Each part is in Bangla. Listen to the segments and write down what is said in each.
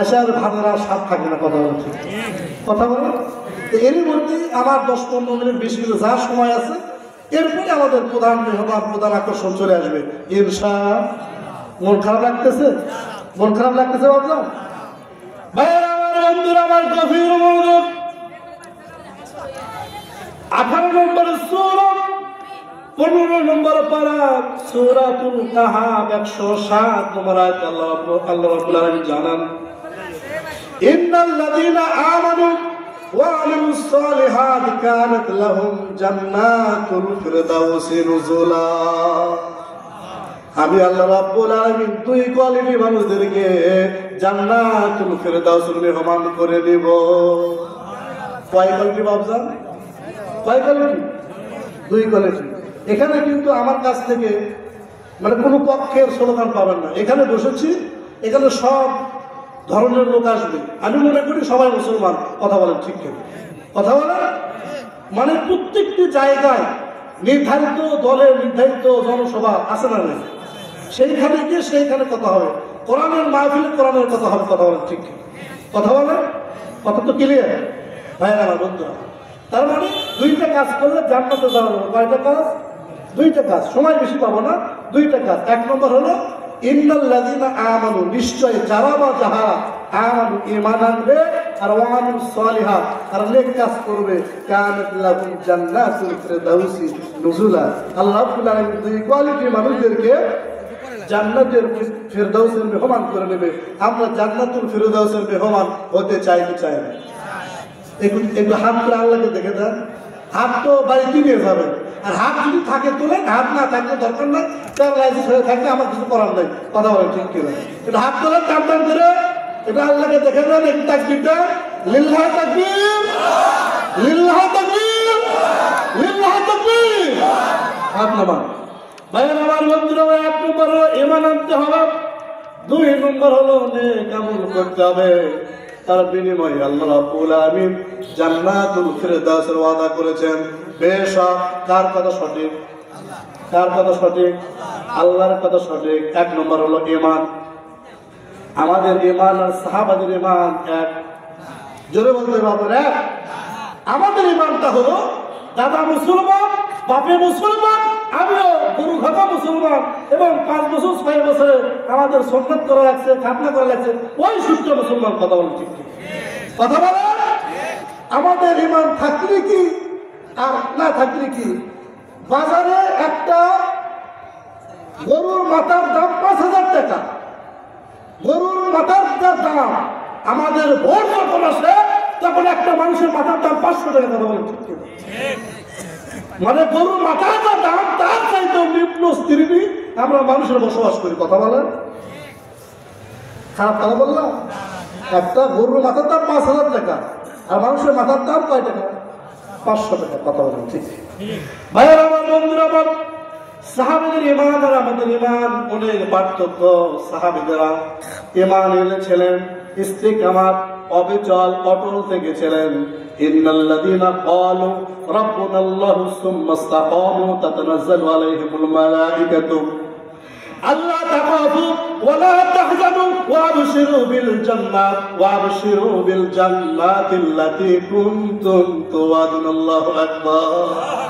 আশার ভাড়ার স্বাদ থাকে না। কথা বলছি, কথা বলে এরই মধ্যে আমার 10-15 মিনিট 20 মিনিট যা সময় আছে, এরপরে আমাদের প্রধান মেহমান প্রধান আকর্ষণ চলে আসবে ইনশাআল্লাহ। মন খারাপ লাগতেছে? মন খারাপ লাগতেছে বাবা ভাইয়েরা আমার, বন্ধুরা আমার, গভীর মনোযোগ। 18 নম্বর সূরা, 15 নম্বর পারা, সূরাতুল কাহাফ 107 নম্বর আয়াত। আল্লাহ রাব্বুল আলামিন জানান, ইন্নাল্লাযীনা আমানু ওয়া আমিলুস সালিহাত কানাত লাহুম জান্নাতুল ফিরদাউসি নুজুলা। আমি আল্লাহ রাব্বুল আলামিন দুই কোয়ালিটি মানুষদেরকে জান্নাতুল ফিরদাউসের মেহমান করে নিব। কয় কোয়ালিটি বাবজান? কয় কোয়ালিটি? দুই কোয়ালিটি। এখানে কিন্তু আমার কাছ থেকে মানে কোনো পক্ষের স্লোগান পাবেন না। এখানে বসেছি, এখানে সব ধরনের লোক আসবে। আমি মনে করি সবাই মুসলমান। কথা বলেন ঠিক কেন? কথা বলেন মানে প্রত্যেকটি জায়গায় নির্ধারিত দলের নির্ধারিত জনসভা আছে না নেই, সেইখানে গিয়ে সেইখানে কথা হবে। কোরআনের মাহফিলে কোরআনের কথা হবে। কথা বলেন ঠিক কেন? কথা বলেন, কথা তো ক্লিয়ার ভাই আমার বন্ধুরা। তার মানে দুইটা কাজ করলে জান্নাতে যাওয়া যাবে। কয়টা কাজ? দুইটা কাজ। সময় বেশি পাবো না, দুইটা কাজ। 1 নম্বর হলো ইন্নাল্লাযীনা আমানু, নিশ্চয় যারা বা যাহারা আমানু ঈমান আনবে আর ওয়া আমিলুস সালিহাত আর নেক কাজ করবে, কানাত লাহুম জান্নাতুল ফিরদাউসি নুজুলা। আল্লাহ রাব্বুল আলামিন দুই কোয়ালিটির মানুষদেরকে জান্নাতের ফিরদাউসের মেহমান করে নেবে। আমরা জান্নাতুল ফিরদাউসের মেহমান হতে চাই কি চাই না? একটু হাত করে আল্লাহকে দেখে দেন। হাত তো বাড়িতে নিয়ে যাবেন, আর হাত যদি থাকে তোলেন, হাত না থাকলে দরকার নাই। প্যারালাইসিস হয়ে থাকলে আমার কিছু করার নাই। কথা বলেন ঠিক কি না? এটা হাত তোলেন, টান টান করে এটা আল্লাহকে দেখে দেন। একটু তাকবীরটা, লিল্লাহ তাকবীর, লিল্লাহ তাকবীর, লিল্লাহ তাকবীর। হাত নামান ভাইয়ের আমার বন্ধুরা। 1 নম্বর হলো ঈমান আনতে হবে, 2 নম্বর হলো নেক আমল করতে হবে। তার বিনিময়ে আল্লাহ রাব্বুল আলামিন জান্নাতুল ফিরদাউসের ওয়াদা করেছেন। বেশক কার কথা সঠিক? কার কথা সঠিক? আল্লাহর কথা সঠিক। 1 নম্বর হলো ঈমান। আমাদের ঈমান আর সাহাবাদের ঈমান এক। জোরে বলতে পারবো এক? আমাদের ঈমানটা হলো দাদা মুসলমান, বাপে মুসলমান, আমিও গুরু খাতা মুসলমান, এবং 5 বছর 6 বছরে আমাদের সুন্নাত করা লাগছে, খাতনা করা লাগছে, ওই সুস্থ মুসলমান। কথা বলেন ঠিক কি? কথা বলেন। আমাদের ঈমান থাকলে কি আর না থাকলে কি? বাজারে একটা গরুর মাথার দাম 5000 টাকা। গরুর মাথার দাম আমাদের ভোট যখন আসে তখন একটা মানুষের মাথার দাম 500 টাকা। কথা বলেন ঠিক কি? মানে গরুর মাথার দাম তার চাইতে নিম্ন স্তরে আমরা মানুষের বসবাস করি। কথা বলেন খারাপ কথা বললাম? একটা গরুর মাথার দাম 5000 টাকা, আর মানুষের মাথার দাম কয় টাকা? 500 টাকা। কথা বলেন ঠিক? ভাইয়ের আমার, বন্ধুরা আমার, সাহাবীদের ঈমান আর আমাদের ঈমান অনেক পার্থক্য। সাহাবীরা ঈমান এনেছিলেন ইস্তিকামাত, অবিচল, অটল থেকেছিলেন। ইন্নাল্লাযীনা ক্বালু রাব্বুনাল্লাহু সুম্মা ইসতাকামু তাতানাজ্জালু আলাইহিমুল মালাঈকাতু আল্লা তাখাফু ওয়া লা তাহজানু ওয়া আবশিরু বিল জান্নাত ওয়া আবশিরু বিল জান্নাতিল্লাতী কুনতুম তুআদুন। আল্লাহু আকবার।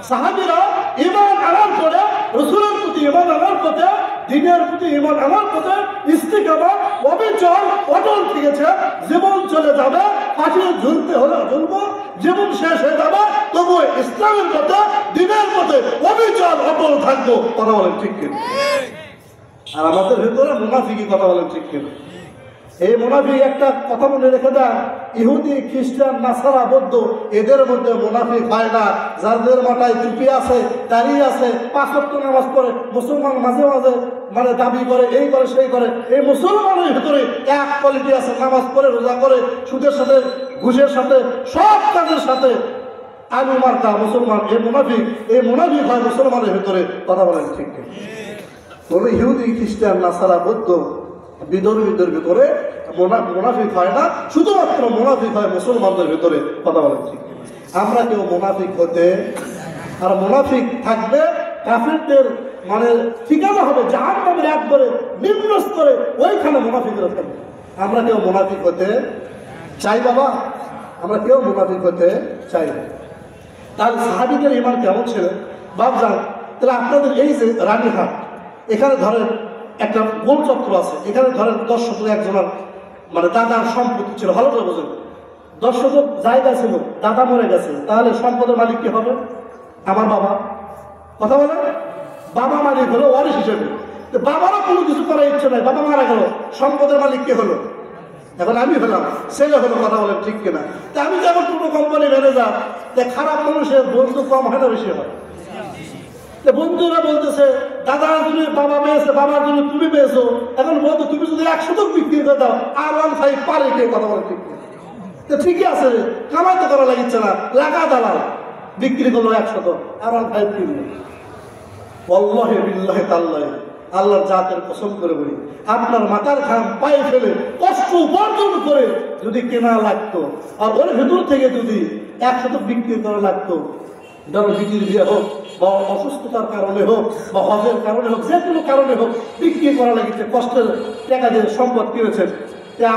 সাহাবীরা ঈমান আনার পরে, রাসূলের প্রতি ঈমান আনার পরে, দ্বীনের প্রতি ঈমান আনার পরে ইস্তিকামাত, অবিচল, অটল থেকেছে। জীবন চলে যাবে, ফাঁসিয়ে ঝুলতে হলে ঝুলবো, জীবন শেষ হয়ে যাবে, তবু ইসলামের পথে, দ্বীনের পথে অবিচল অটল থাকবো। কথা বলেন ঠিক কিনা? আর আমাদের ভেতরে মুনাফিকি। কথা বলেন ঠিক কিনা? এই মুনাফিক একটা কথা মনে রেখে দেন, ইহুদি, খ্রিস্টান, নাসারা, বৌদ্ধ, এদের মধ্যে মুনাফিক হয় না। যাদের মাথায় টুপি আছে, দাড়ি আছে, 5 ওয়াক্ত নামাজ পড়ে, মুসলমান মাঝে মাঝে মানে দাবি করে, এই করে সেই করে, এই মুসলমানের ভিতরে এক কোয়ালিটি আছে। নামাজ পড়ে, রোজা করে, সুদের সাথে, ঘুষের সাথে, সব কাজের সাথে আলু মার্কা মুসলমান। এই মুনাফিক হয় মুসলমানের ভিতরে। কথা বলেন ঠিক কিনা? বলে ইহুদি, খ্রিস্টান, নাসারা, বৌদ্ধ, বিধর্মীদের ভিতরে মুনাফিক হয় না, শুধুমাত্র মুনাফিক হয় মুসলমানদের ভিতরে। কথা বলেন ঠিক? আমরা কেউ মুনাফিক হতে, আর মুনাফিক থাকবে কাফিরদের মানে ঠিকানা হবে জাহান্নামের একবারে নিম্ন স্তরে, ওইখানে মুনাফিকরা থাকবে। আমরা কেউ মুনাফিক হতে চাই বাবা? আমরা কেউ মুনাফিক হতে চাই না। তাহলে সাহাবীদের ঈমান কেমন ছিল বাপজান? তাহলে আপনাদের এই যে রানীহাট, এখানে ধরেন একটা গোল চক্র আছে, এখানে ধরেন 10 শতক একজনের মানে দাদার সম্পত্তি ছিল, ভালো করে বোঝেন, 10 শতক জায়গা ছিল, দাদা মরে গেছে, তাহলে সম্পদের মালিক কি হবে? আমার বাবা। কথা বলে বাবা মালিক হলো ওয়ারিশ হিসেবে। বাবারও কোনো কিছু করার ইচ্ছে নাই, বাবা মারা গেল, সম্পদের মালিক কে হলো? এখন আমি হলাম, ছেলে হলো। কথা বলেন ঠিক কিনা? তা আমি যেমন কোনো কোম্পানি ম্যানেজার, খারাপ মানুষের বন্ধু কম হয় না বেশি হয়? বন্ধুরা বলতেছে দাদা তুমি বাবা পেয়েছে, বাবার জন্য তুমি পেয়েছো, এখন বলতো তুমি যদি 100 শতক বিক্রি করে দাও R15 পারে কে? কথা বলে ঠিক কিনা? ঠিকই আছে, কামাই তো করা লাগিচ্ছে না, লাগা দালাল বিক্রি করলো 100 শতক R15 কিনলো। ওয়াল্লাহি বিল্লাহি তাআলা আল্লাহর জাতের কসম করে বলি, আপনার মাথার ঘাম পায়ে ফেলে কষ্ট উপার্জন করে যদি কেনা লাগতো, আর ওর ভেতর থেকে যদি 100 শতক বিক্রি করা লাগতো, ধরো বিটির বিয়ে হোক বা অসুস্থতার কারণে হোক বা হজের কারণে হোক, যে কোনো কারণে হোক বিক্রি করা লাগিচ্ছে, কষ্টের টাকা দিয়ে সম্পদ কিনেছেন,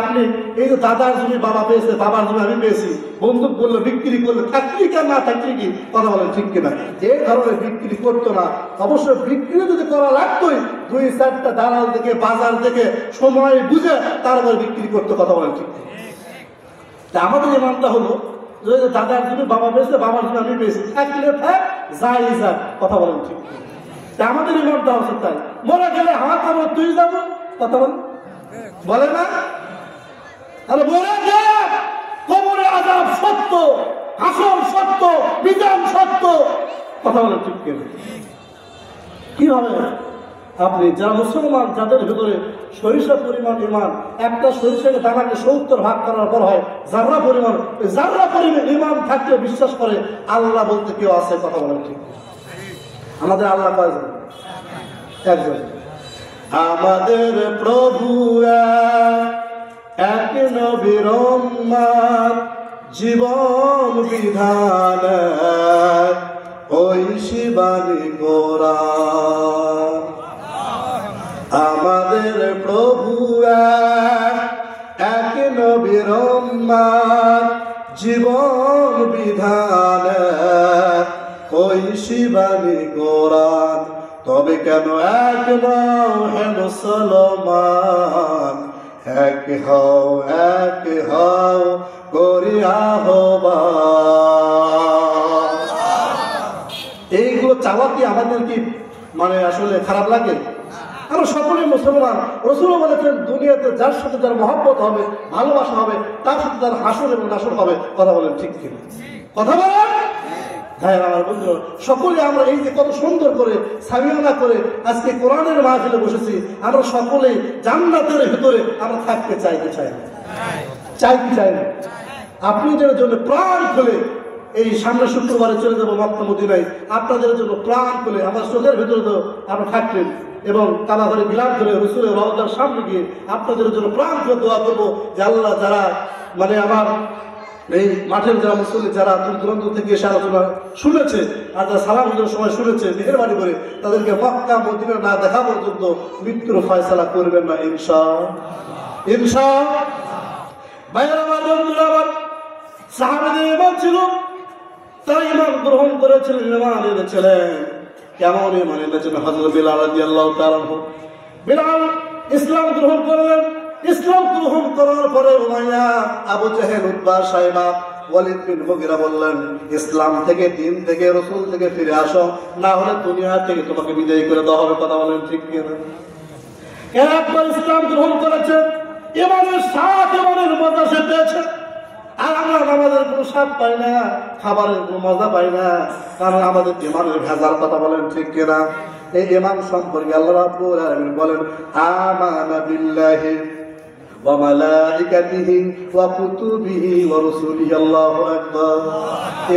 আপনি এই যে দাদার জমি বাবা পেয়েছে, বাবার জমি আমি পেয়েছি, বন্দুক বললো বিক্রি করলে থাকলি কেন না থাকলি কি? কথা বলেন ঠিক কিনা? এই ধরনের বিক্রি করতো না। অবশ্যই বিক্রি যদি করা লাগতোই 2-4টা দালাল থেকে বাজার থেকে সময় বুঝে তারপরে বিক্রি করতো। কথা বলেন ঠিক কিনা? তা আমাদের ইমানটা হলো দাদার জমি বাবা পেয়েছে, বাবার জমি আমি পেয়েছি, থাকলে থাক, যাই যা। কথা বলেন ঠিক কিনা? তা আমাদের ইমানটা হচ্ছে তাই, মরে গেলে হাত আমার তুই যাবো। কথা বলে না? আরে মরে গে কবরে আযাব সত্য, হাসর সত্য, বিধান সত্য। কথা বলেন ঠিক কিনা? কিভাবে আপনি যারা মুসলমান, যাদের ভিতরে সরিষা পরিমাণ ইমান, একটা সরিষাকে দানাকে 70 ভাগ করার পর হয় জাররা পরিমাণ ইমান থাকলে বিশ্বাস করে আল্লাহ বলতে কেউ আছে। কথা বলেন ঠিক? আমাদের আল্লাহ কয়জন? একজন। আমাদের প্রভু এক, নবীর উম্মত, জীবন বিধান ওই শিবানী কোরআন। আমাদের প্রভু এক, নবীর উম্মত, জীবন বিধান ওই শিবানী কোরআন। তবে কেন এক নাও হে মুসলমান, এক হও করি আহ্বান। এইগুলো চাওয়া কি আমাদের কি মানে আসলে খারাপ লাগে? আমরা সকলে মুসলমান। রাসূল বলেছেন দুনিয়াতে যার সাথে যার মহব্বত হবে, ভালোবাসা হবে, তার সাথে তার হাসর এবং নাসর হবে। কথা বলেন ঠিক কিনা? কথা বলেন ভাই আমার বন্ধু, সকলে আমরা এই যে কত সুন্দর করে সামিয়ানা করে আজকে কোরআনের মাহফিলে বসেছি, আমরা সকলেই জান্নাতের ভিতরে আমরা থাকতে চাইতে চাই না? চাই কি চাই না? আপনাদের জন্য প্রাণ খুলে এই সামনে শুক্রবারে চলে যাবো মক্কা মদিনায়, আপনাদের জন্য প্রাণ খুলে আমার চোখের ভিতরে তো আপনারা থাকবেন এবং তালা ধরে বিলাপ ধরে রসুলের রওজার সামনে গিয়ে আপনাদের জন্য প্রাণ খুলে দোয়া করবো যে আল্লাহ যারা মানে আমার এই মাঠের যারা মুসল্লি যারা দূর দূরান্ত থেকে এসে আলোচনা শুনেছে আর যারা সালামের সময় শুনেছে, মেহেরবানি করে তাদেরকে মক্কা মদিনা না দেখা পর্যন্ত মৃত্যুর ফয়সালা করবেন না ইনশাআল্লাহ। ভাইয়েরা আমার, বন্ধুরা আমার, সাহাবাদের ঈমান ছিল, তারা ঈমান গ্রহণ করেছিলেন, ঈমান এনেছিলেন। কেমন ঈমান এনেছেন? হযরত বিলাল রাদিয়াল্লাহু তাআলা আনহু, বিলাল ইসলাম গ্রহণ করলেন। ইসলাম গ্রহণ করার পরে উমাইয়া, আবু জাহেল, উতবা, শাইবা, ওয়ালিদ বিন মুগিরা বললেন ইসলাম থেকে, দিন থেকে, রাসূল থেকে ফিরে আসো, না হলে দুনিয়া থেকে তোমাকে বিদায় করে দেওয়া হবে। কথা বলেন ঠিক কিনা? একবার ইসলাম গ্রহণ করেছে, ঈমানের স্বাদ, ঈমানের মজা সে পেয়েছে। আর আমরা নামাজের কোনো স্বাদ পাই না, খাবারের কোনো মজা পাই না, কারণ আমাদের ঈমানের ভেজাল। কথা বলেন ঠিক কিনা? এই ঈমান সম্পর্কে আল্লাহ রাব্বুল আলামিন বলেন আমানা বিল্লাহি ওয়া মালাইকাতিহি ওয়া কুতুবিহি ওয়া রাসূলিহি। আল্লাহু আকবার।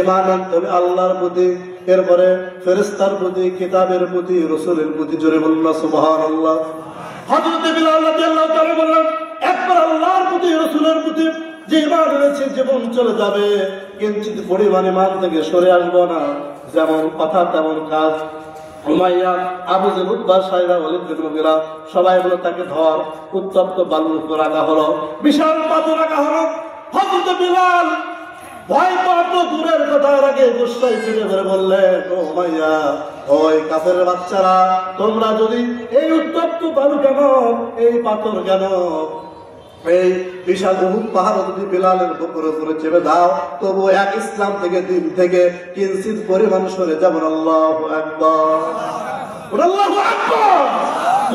ঈমান আনতে হবে আল্লাহর প্রতি, এরপরে ফেরেশতার প্রতি, কিতাবের প্রতি, রাসূলের প্রতি। জোরে বলুন সুবহানাল্লাহ। হযরত বিলাল রাদিয়াল্লাহু তাআলা বললেন একবার আল্লাহর প্রতি, রাসূলের প্রতি যে ঈমান রয়েছে জীবন চলে যাবে, কিন্তু পরিমাণ ঈমান থেকে সরে আসবো না। যেমন কথা তেমন কাজ। Umayya, Abu jail, Utba, Saiba, Walid বিন মুগীরা সবাই বলে তাকে ধর। উত্তপ্ত বালুর উপর রাখা হলো, বিশাল পাথর রাখা হলো। হযরত বিলাল ভয় পাওয়া দূরের কথা, আগে গুসাই ফিরে ধরে বললেন, ও উমাইয়া, ওই কাফের বাচ্চারা, তোমরা যদি এই উত্তপ্ত বালু কেন, এই পাথর কেন, এই বিশাল উহুদ পাহাড় যদি বিলালের বুকের উপরে চেপে দাও, তবু এক ইসলাম থেকে দিন থেকে কিঞ্চিত পরিমাণ সরে যাবেন। আল্লাহু আকবার, আল্লাহু আকবার।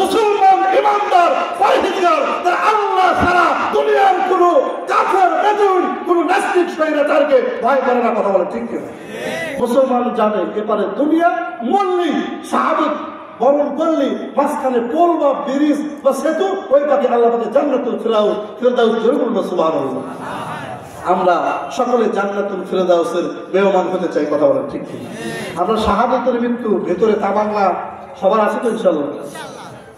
মুসলমান ইমানদার পরহেজগার তারা আল্লাহ ছাড়া দুনিয়ার কোন কাফের বেদুইন কোন নাস্তিক শয়তানকে ভয় করে না। কথা বলে ঠিক কিনা? মুসলমান জানে এপারে দুনিয়া মল্লি শাহাদাত বরণ করলি মাঝখানে পোল বা ব্রিজ বা সেতু, ওই পাখি আল্লাহ পাকে জান্নাতুল ফিরদাউস জরুর বলবো সুবহানাল্লাহ। আমরা সকলে জান্নাতুল ফিরদাউসের মেহমান হতে চাই। কথা বলেন ঠিক ঠিক? আমরা শাহাদাতের মৃত্যু ভেতরে তামান্না সবার আছে তো ইনশাআল্লাহ?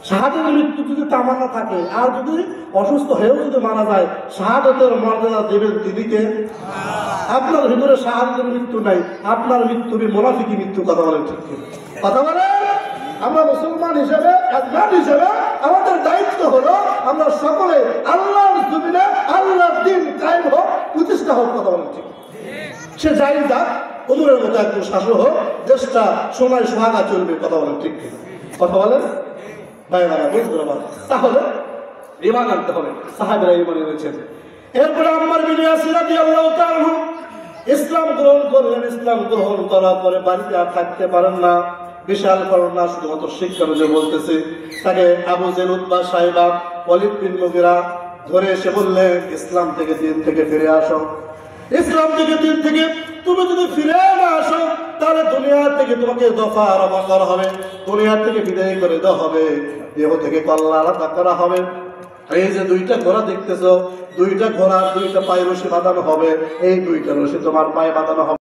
শাহাদাতের মৃত্যু যদি তামান্না থাকে, আর যদি অসুস্থ হয়েও যদি মারা যায়, শাহাদাতের মর্যাদা দেবেন তিনিকে? আপনার ভিতরে শাহাদাতের মৃত্যু নাই, আপনার মৃত্যু মুনাফিকি মৃত্যু। কথা বলেন ঠিক ঠিক? কথা বলেন। আমরা মুসলমান হিসেবে, একজন হিসেবে আমাদের দায়িত্ব হলো আমরা সকলে আল্লাহর জমিনে আল্লাহর দ্বীন কায়েম হোক, প্রতিষ্ঠা হোক। কথা বলেন ঠিক? সে যাই যাক, ওমরের মতো একজন শাসক হোক, দেশটা সোনায় সোহাগা চলবে। কথা বলেন ঠিক? কথা বলেন ভাইরা, বুঝতে পারবেন? তাহলে ঈমান আনতে হবে। সাহাবীরা ঈমান এনেছেন। এরপরে আম্মার বিন ইয়াসির রাদিয়াল্লাহু তাআলা ইসলাম গ্রহণ করলেন। ইসলাম গ্রহণ করার পরে বাড়িতে আর থাকতে পারেন না। বিশাল করোনা, শুধুমাত্র শিক্ষা যে বলতেছে, তাকে আবু জেল, উতবা, সাইবা, ওয়ালিদ বিন মুগীরা ধরে এসে বললেন, ইসলাম থেকে দিন থেকে ফিরে আসো। ইসলাম থেকে দিন থেকে তুমি যদি ফিরে না আসো, তাহলে দুনিয়া থেকে তোমাকে দফা রফা করা হবে, দুনিয়া থেকে বিদায় করে দেওয়া হবে, দেহ থেকে কল্লা আলাদা করা হবে। এই যে দুইটা ঘোড়া দেখতেছো, দুইটা ঘোড়া দুইটা পায়ে রশি বাঁধানো হবে, এই দুইটা রশি তোমার পায়ে বাঁধানো হবে।